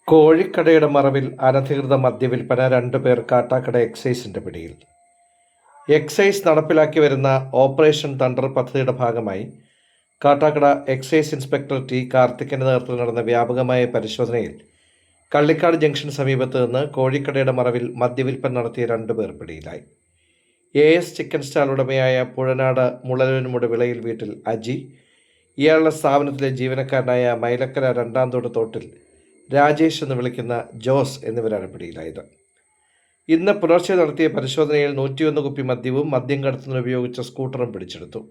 കോഴിക്കടയുടെ മറവിൽ അനധികൃത മദ്യവിൽപ്പന 2 പേർ കാട്ടാക്കട എക്സൈസിന്റെ പിടിയിൽ. എക്സൈസ് നടപ്പിലാക്കി വരുന്ന ഓപ്പറേഷൻ തണ്ടർ പദ്ധതിയുടെ ഭാഗമായി കാട്ടാക്കട എക്സൈസ് ഇൻസ്പെക്ടർ ടി കാർത്തിക്കിന്റെ നേതൃത്വത്തിൽ നടന്ന വ്യാപകമായ പരിശോധനയിൽ കള്ളിക്കാട് ജംഗ്ഷൻ സമീപത്ത് നിന്ന് കോഴിക്കടയുടെ മറവിൽ മദ്യവിൽപ്പന നടത്തിയ 2 പേർ പിടിയിലായി. AS ചിക്കൻ സ്റ്റാൾ ഉടമയായ പുഴനാട് മുളലൂനുമുട് വിളയിൽ വീട്ടിൽ അജി, ഇയാളുടെ സ്ഥാപനത്തിലെ ജീവനക്കാരനായ മൈലക്കര 2-ാം തോട്ടിൽ രാജേഷ് എന്ന് വിളിക്കുന്ന ജോസ് എന്നിവരാണ് പിടിയിലായത്. ഇന്ന് പുലർച്ചെ നടത്തിയ പരിശോധനയിൽ 101 കുപ്പി മദ്യവും മദ്യം കടത്തുന്നതിന് ഉപയോഗിച്ച സ്കൂട്ടറും പിടിച്ചെടുത്തു.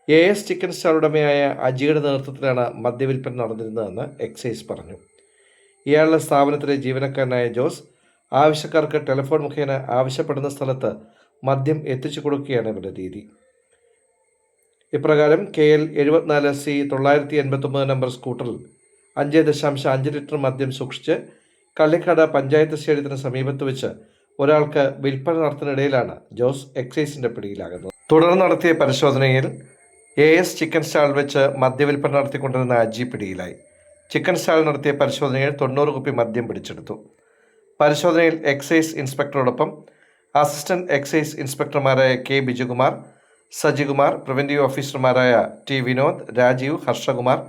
AS ചിക്കൻ സ്റ്റാൾ ഉടമയായ അജിയുടെ നേതൃത്വത്തിലാണ് മദ്യവിൽപ്പന നടന്നിരുന്നതെന്ന് എക്സൈസ് പറഞ്ഞു. ഇയാളുടെ സ്ഥാപനത്തിലെ ജീവനക്കാരനായ ജോസ് ആവശ്യക്കാർക്ക് ടെലിഫോൺ മുഖേന ആവശ്യപ്പെടുന്ന സ്ഥലത്ത് മദ്യം എത്തിച്ചു കൊടുക്കുകയാണ് ഇവരുടെ രീതി. ഇപ്രകാരം KL 74C 989 നമ്പർ സ്കൂട്ടറിൽ 5.5 ലിറ്റർ മദ്യം സൂക്ഷിച്ച് കള്ളിക്കാട് പഞ്ചായത്ത് സ്റ്റേഡിയത്തിന് സമീപത്ത് വെച്ച് ഒരാൾക്ക് വിൽപ്പന നടത്തുന്നതിനിടയിലാണ് ജോസ് എക്സൈസിന്റെ പിടിയിലാകുന്നത്. തുടർന്ന് നടത്തിയ പരിശോധനയിൽ AS ചിക്കൻ സ്റ്റാളിൽ വെച്ച് മദ്യവിൽപ്പന നടത്തിക്കൊണ്ടിരുന്ന അജി പിടിയിലായി. ചിക്കൻ സ്റ്റാളിൽ നടത്തിയ പരിശോധനയിൽ 90 കുപ്പി മദ്യം പിടിച്ചെടുത്തു. പരിശോധനയിൽ എക്സൈസ് ഇൻസ്പെക്ടറോടൊപ്പം അസിസ്റ്റന്റ് എക്സൈസ് ഇൻസ്പെക്ടർമാരായ K ബിജുകുമാർ, സജികുമാർ, പ്രിവൻറ്റീവ് ഓഫീസർമാരായ T വിനോദ്, രാജീവ്, ഹർഷകുമാർ,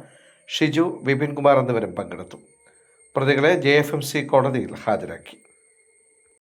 ഷിജു, വിപിൻ കുമാർ എന്നിവരും പങ്കെടുത്തു. പ്രതികളെ JFMC കോടതിയിൽ ഹാജരാക്കി.